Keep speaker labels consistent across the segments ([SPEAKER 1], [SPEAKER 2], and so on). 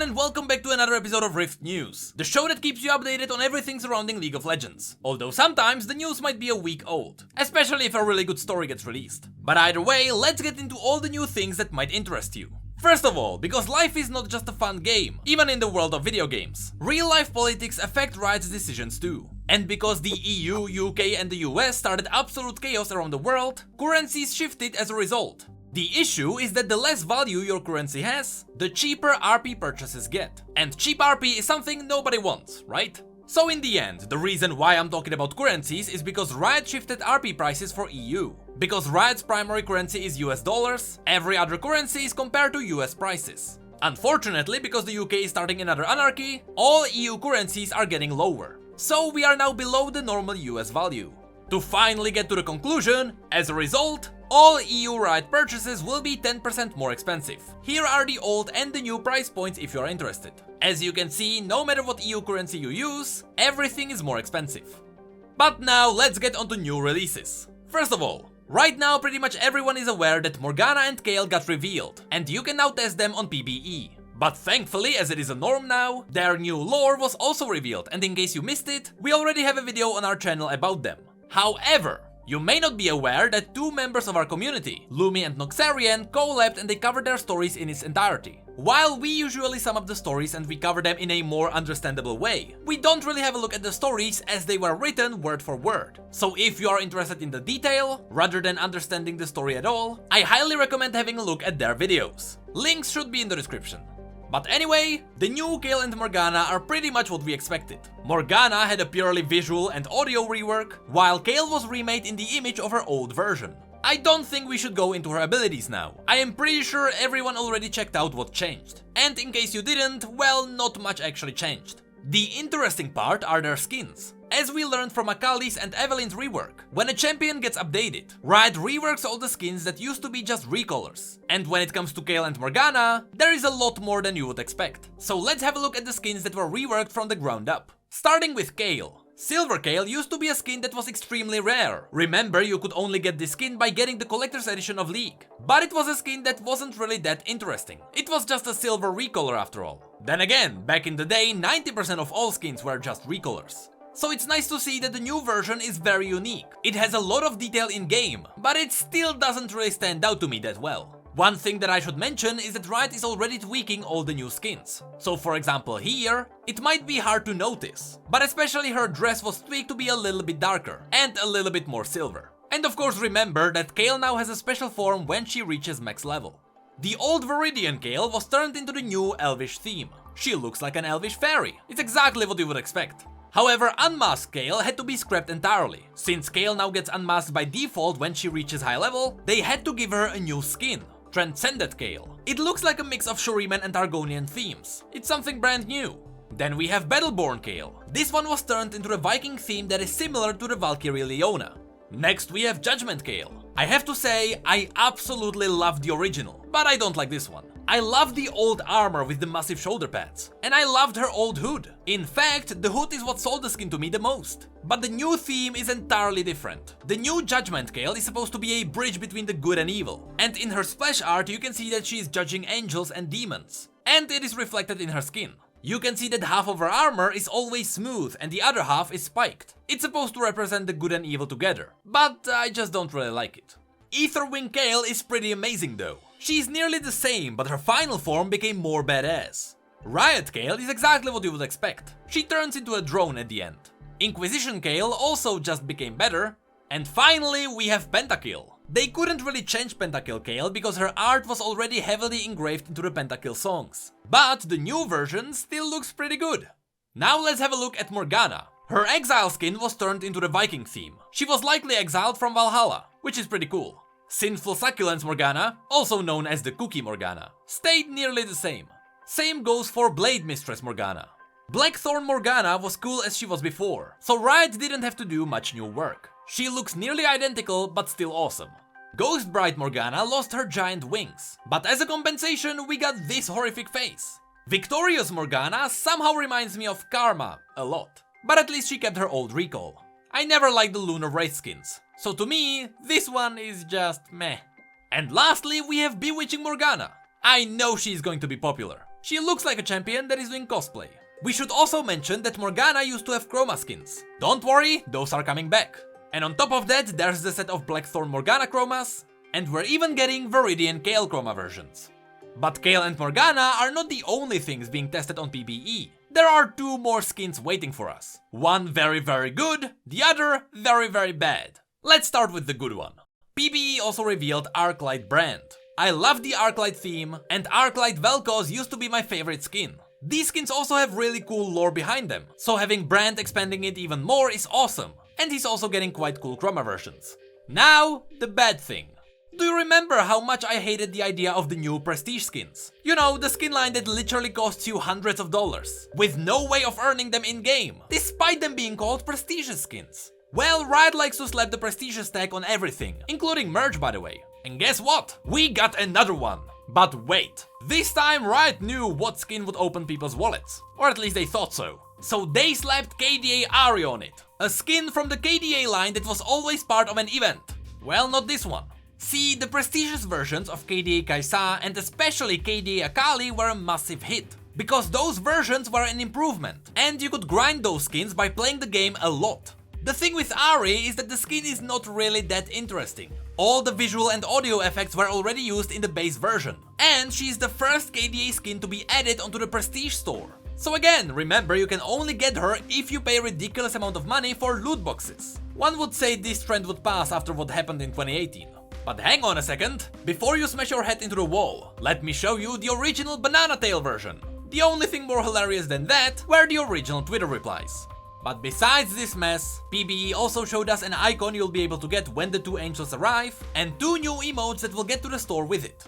[SPEAKER 1] and welcome back to another episode of Rift News, the show that keeps you updated on everything surrounding League of Legends. Although sometimes the news might be a week old, especially if a really good story gets released. But either way, let's get into all the new things that might interest you. First of all, because life is not just a fun game, even in the world of video games. Real-life politics affect Riot's decisions too. And because the EU, UK and the US started absolute chaos around the world, currencies shifted as a result. The issue is that the less value your currency has, the cheaper RP purchases get. And cheap RP is something nobody wants, right? So in the end, the reason why I'm talking about currencies is because Riot shifted RP prices for EU. Because Riot's primary currency is US dollars, every other currency is compared to US prices. Unfortunately, because the UK is starting another anarchy, all EU currencies are getting lower. So we are now below the normal US value. To finally get to the conclusion, as a result, all EU Riot purchases will be 10% more expensive. Here are the old and the new price points if you are interested. As you can see, no matter what EU currency you use, everything is more expensive. But now let's get onto new releases. First of all, right now pretty much everyone is aware that Morgana and Kayle got revealed, and you can now test them on PBE. But thankfully, as it is a norm now, their new lore was also revealed, and in case you missed it, we already have a video on our channel about them. However, you may not be aware that two members of our community, Lumi and Noxxarian, collabed and they covered their stories in its entirety. While we usually sum up the stories and we cover them in a more understandable way, we don't really have a look at the stories as they were written word for word. So if you are interested in the detail, rather than understanding the story at all, I highly recommend having a look at their videos. Links should be in the description. But anyway, the new Kayle and Morgana are pretty much what we expected. Morgana had a purely visual and audio rework, while Kayle was remade in the image of her old version. I don't think we should go into her abilities now. I am pretty sure everyone already checked out what changed. And in case you didn't, well, not much actually changed. The interesting part are their skins. As we learned from Akali's and Evelyn's rework, when a champion gets updated, Riot reworks all the skins that used to be just recolors. And when it comes to Kayle and Morgana, there is a lot more than you would expect. So let's have a look at the skins that were reworked from the ground up. Starting with Kayle. Silver Kayle used to be a skin that was extremely rare. Remember, you could only get this skin by getting the collector's edition of League. But it was a skin that wasn't really that interesting. It was just a silver recolor after all. Then again, back in the day, 90% of all skins were just recolors. So it's nice to see that the new version is very unique. It has a lot of detail in game, but it still doesn't really stand out to me that well. One thing that I should mention is that Riot is already tweaking all the new skins. So for example here, it might be hard to notice, but especially her dress was tweaked to be a little bit darker and a little bit more silver. And of course remember that Kayle now has a special form when she reaches max level. The old Viridian Kayle was turned into the new Elvish theme. She looks like an Elvish fairy. It's exactly what you would expect. However, unmasked Kayle had to be scrapped entirely. Since Kayle now gets unmasked by default when she reaches high level, they had to give her a new skin. Transcended Kayle. It looks like a mix of Shuriman and Argonian themes. It's something brand new. Then we have Battleborn Kayle. This one was turned into a Viking theme that is similar to the Valkyrie Leona. Next we have Judgment Kayle. I have to say, I absolutely love the original, but I don't like this one. I love the old armor with the massive shoulder pads, and I loved her old hood. In fact, the hood is what sold the skin to me the most. But the new theme is entirely different. The new Judgment Kayle is supposed to be a bridge between the good and evil, and in her splash art you can see that she is judging angels and demons, and it is reflected in her skin. You can see that half of her armor is always smooth and the other half is spiked. It's supposed to represent the good and evil together, but I just don't really like it. Aetherwing Kayle is pretty amazing though. She's nearly the same, but her final form became more badass. Riot Kayle is exactly what you would expect. She turns into a drone at the end. Inquisition Kayle also just became better. And finally we have Pentakill. They couldn't really change Pentakill Kayle because her art was already heavily engraved into the Pentakill songs. But the new version still looks pretty good. Now let's have a look at Morgana. Her exile skin was turned into the Viking theme. She was likely exiled from Valhalla, which is pretty cool. Sinful Succulence Morgana, also known as the Cookie Morgana, stayed nearly the same. Same goes for Blade Mistress Morgana. Blackthorn Morgana was cool as she was before, so Riot didn't have to do much new work. She looks nearly identical, but still awesome. Ghostbrite Morgana lost her giant wings, but as a compensation we got this horrific face. Victorious Morgana somehow reminds me of Karma a lot, but at least she kept her old recall. I never liked the Lunar Wraith skins, so to me, this one is just meh. And lastly, we have Bewitching Morgana. I know she's going to be popular. She looks like a champion that is doing cosplay. We should also mention that Morgana used to have chroma skins. Don't worry, those are coming back. And on top of that, there's the set of Blackthorn Morgana chromas, and we're even getting Viridian Kayle chroma versions. But Kayle and Morgana are not the only things being tested on PvE. There are 2 more skins waiting for us. One very good, the other very bad. Let's start with the good one. PvE also revealed Arclight brand. I love the Arclight theme, and Arclight Vel'Koz used to be my favorite skin. These skins also have really cool lore behind them, so having Brand expanding it even more is awesome. And he's also getting quite cool chroma versions. Now, the bad thing. Do you remember how much I hated the idea of the new prestige skins? You know, the skin line that literally costs you hundreds of dollars, with no way of earning them in-game, despite them being called prestigious skins. Well, Riot likes to slap the prestigious tag on everything, including merch by the way. And guess what? We got another one. But wait, this time Riot knew what skin would open people's wallets, or at least they thought so. So they slapped KDA Ari on it, a skin from the KDA line that was always part of an event. Well, not this one. See, the prestigious versions of KDA Kai'Sa and especially KDA Akali were a massive hit, because those versions were an improvement, and you could grind those skins by playing the game a lot. The thing with Ari is that the skin is not really that interesting. All the visual and audio effects were already used in the base version, and she's the first KDA skin to be added onto the Prestige store. So again, remember you can only get her if you pay a ridiculous amount of money for loot boxes. One would say this trend would pass after what happened in 2018. But hang on a second, before you smash your head into the wall, let me show you the original Banana Tail version. The only thing more hilarious than that were the original Twitter replies. But besides this mess, PvE also showed us an icon you'll be able to get when the 2 angels arrive, and 2 new emotes that will get to the store with it.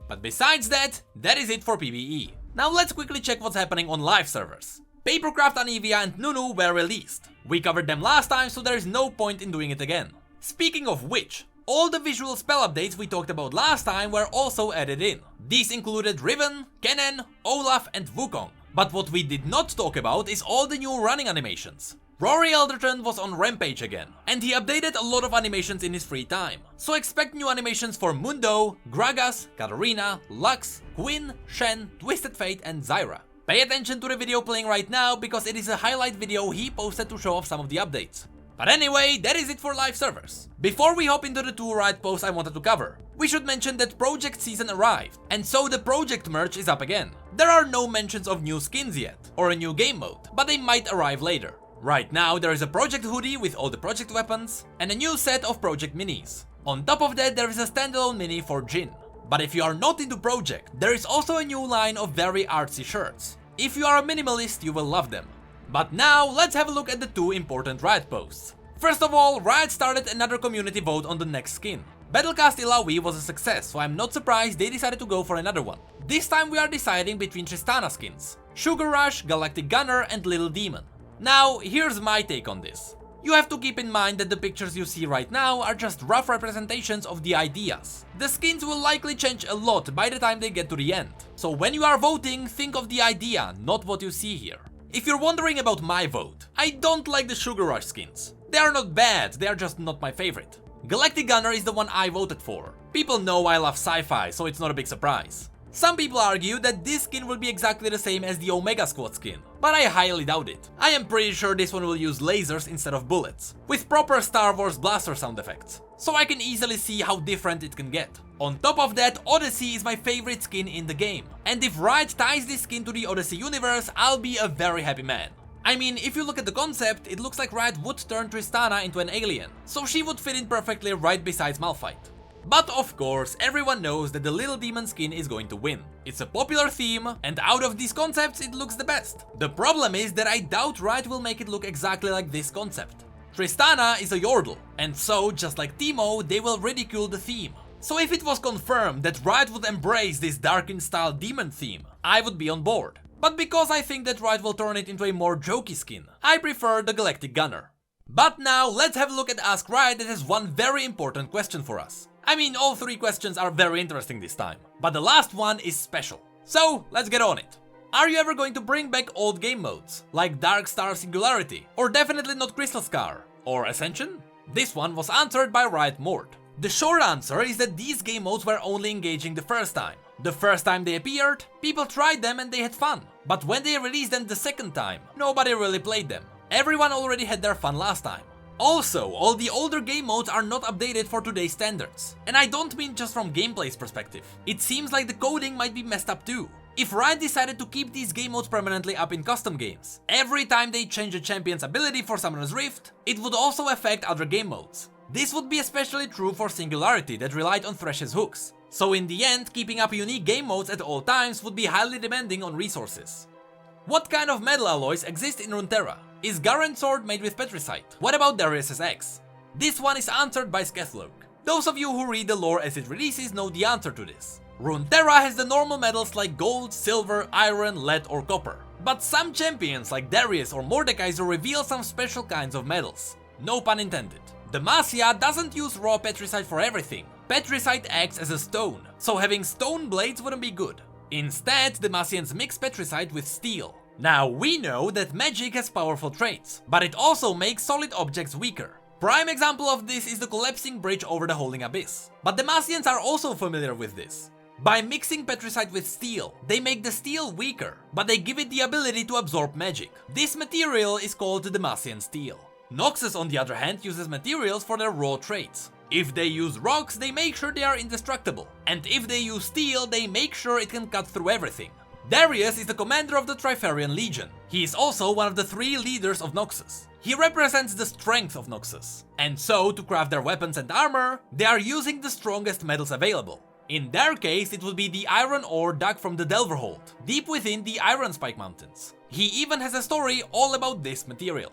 [SPEAKER 1] But besides that, that is it for PvE. Now let's quickly check what's happening on live servers. Papercraft, Anivia and Nunu were released. We covered them last time, so there is no point in doing it again. Speaking of which, all the visual spell updates we talked about last time were also added in. These included Riven, Kennen, Olaf and Wukong. But what we did not talk about is all the new running animations. Rory Elderton was on Rampage again, and he updated a lot of animations in his free time. So expect new animations for Mundo, Gragas, Katarina, Lux, Quinn, Shen, Twisted Fate and Zyra. Pay attention to the video playing right now because it is a highlight video he posted to show off some of the updates. But anyway, that is it for live servers. Before we hop into the 2 Riot posts I wanted to cover, we should mention that Project season arrived, and so the Project merch is up again. There are no mentions of new skins yet, or a new game mode, but they might arrive later. Right now there is a Project hoodie with all the Project weapons, and a new set of Project minis. On top of that there is a standalone mini for Jhin. But if you are not into Project, there is also a new line of very artsy shirts. If you are a minimalist, you will love them. But now, let's have a look at the 2 important Riot posts. First of all, Riot started another community vote on the next skin. Battlecast Illaoi was a success, so I'm not surprised they decided to go for another one. This time we are deciding between Tristana skins: Sugar Rush, Galactic Gunner and Little Demon. Now, here's my take on this. You have to keep in mind that the pictures you see right now are just rough representations of the ideas. The skins will likely change a lot by the time they get to the end. So when you are voting, think of the idea, not what you see here. If you're wondering about my vote, I don't like the Sugar Rush skins. They are not bad, they are just not my favorite. Galactic Gunner is the one I voted for. People know I love sci-fi, so it's not a big surprise. Some people argue that this skin will be exactly the same as the Omega Squad skin, but I highly doubt it. I am pretty sure this one will use lasers instead of bullets, with proper Star Wars blaster sound effects, so I can easily see how different it can get. On top of that, Odyssey is my favorite skin in the game, and if Riot ties this skin to the Odyssey universe, I'll be a very happy man. I mean, if you look at the concept, it looks like Riot would turn Tristana into an alien, so she would fit in perfectly right beside Malphite. But of course, everyone knows that the Little Demon skin is going to win. It's a popular theme, and out of these concepts it looks the best. The problem is that I doubt Riot will make it look exactly like this concept. Tristana is a Yordle, and so, just like Teemo, they will ridicule the theme. So if it was confirmed that Riot would embrace this Darkin style demon theme, I would be on board. But because I think that Riot will turn it into a more jokey skin, I prefer the Galactic Gunner. But now let's have a look at Ask Riot that has one very important question for us. I mean, all 3 questions are very interesting this time, but the last one is special. So let's get on it. Are you ever going to bring back old game modes, like Dark Star Singularity, or definitely not Crystal Scar, or Ascension? This one was answered by Riot Mord. The short answer is that these game modes were only engaging the first time, The first time they appeared, people tried them and they had fun. But when they released them the second time, nobody really played them. Everyone already had their fun last time. Also, all the older game modes are not updated for today's standards. And I don't mean just from gameplay's perspective. It seems like the coding might be messed up too. If Riot decided to keep these game modes permanently up in custom games, every time they change a champion's ability for Summoner's Rift, it would also affect other game modes. This would be especially true for Singularity that relied on Thresh's hooks. So in the end, keeping up unique game modes at all times would be highly demanding on resources. What kind of metal alloys exist in Runeterra? Is Garen's sword made with Petricite? What about Darius's axe? This one is answered by Skethloke. Those of you who read the lore as it releases know the answer to this. Runeterra has the normal metals like gold, silver, iron, lead or copper. But some champions like Darius or Mordekaiser reveal some special kinds of metals. No pun intended. Demacia doesn't use raw Petricite for everything. Petricite acts as a stone, so having stone blades wouldn't be good. Instead, Demacians mix Petricite with steel. Now, we know that magic has powerful traits, but it also makes solid objects weaker. Prime example of this is the collapsing bridge over the Holding Abyss. But Demacians are also familiar with this. By mixing Petricite with steel, they make the steel weaker, but they give it the ability to absorb magic. This material is called the Demacian steel. Noxus, on the other hand, uses materials for their raw traits. If they use rocks, they make sure they are indestructible. And if they use steel, they make sure it can cut through everything. Darius is the commander of the Trifarian Legion. He is also one of the 3 leaders of Noxus. He represents the strength of Noxus. And so, to craft their weapons and armor, they are using the strongest metals available. In their case, it would be the iron ore dug from the Delverhold, deep within the Iron Spike Mountains. He even has a story all about this material.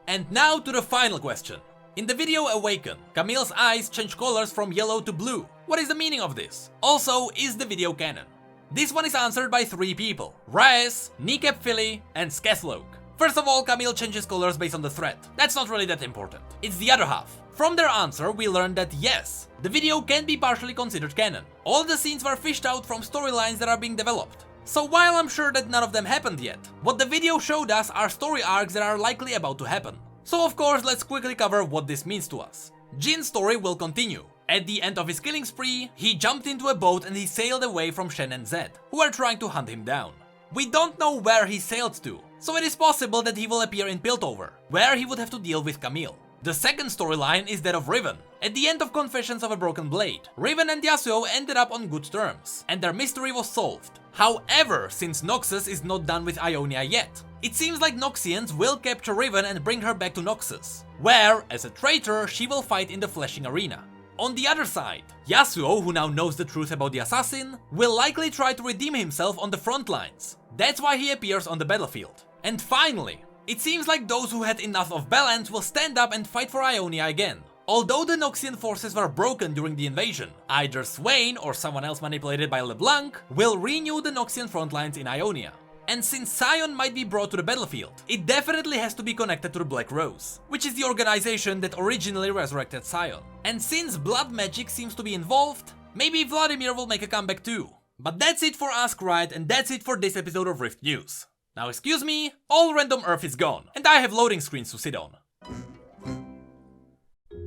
[SPEAKER 1] And now to the final question. In the video Awaken, Camille's eyes change colors from yellow to blue. What is the meaning of this? Also, is the video canon? This one is answered by 3 people: Raes, Kneecap Philly, and Skethloke. First of all, Camille changes colors based on the threat. That's not really that important. It's the other half. From their answer, we learned that yes, the video can be partially considered canon. All the scenes were fished out from storylines that are being developed. So while I'm sure that none of them happened yet, what the video showed us are story arcs that are likely about to happen. So of course, let's quickly cover what this means to us. Jin's story will continue. At the end of his killing spree, he jumped into a boat and he sailed away from Shen and Zed, who are trying to hunt him down. We don't know where he sailed to, so it is possible that he will appear in Piltover, where he would have to deal with Camille. The second storyline is that of Riven. At the end of Confessions of a Broken Blade, Riven and Yasuo ended up on good terms, and their mystery was solved. However, since Noxus is not done with Ionia yet, it seems like Noxians will capture Riven and bring her back to Noxus, where, as a traitor, she will fight in the Fleshing Arena. On the other side, Yasuo, who now knows the truth about the assassin, will likely try to redeem himself on the front lines. That's why he appears on the battlefield. And finally, it seems like those who had enough of balance will stand up and fight for Ionia again. Although the Noxian forces were broken during the invasion, either Swain or someone else manipulated by LeBlanc will renew the Noxian frontlines in Ionia. And since Sion might be brought to the battlefield, it definitely has to be connected to the Black Rose, which is the organization that originally resurrected Sion. And since blood magic seems to be involved, maybe Vladimir will make a comeback too. But that's it for Ask Riot, and that's it for this episode of Rift News. Now excuse me, all random earth is gone, and I have loading screens to sit on.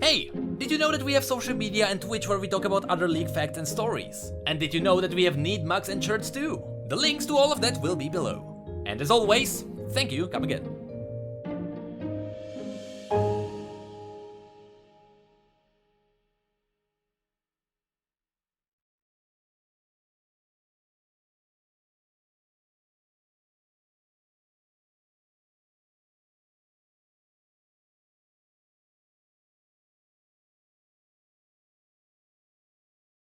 [SPEAKER 1] Hey, did you know that we have social media and Twitch where we talk about other League facts and stories? And did you know that we have need mugs and shirts too? The links to all of that will be below. And as always, thank you, come again.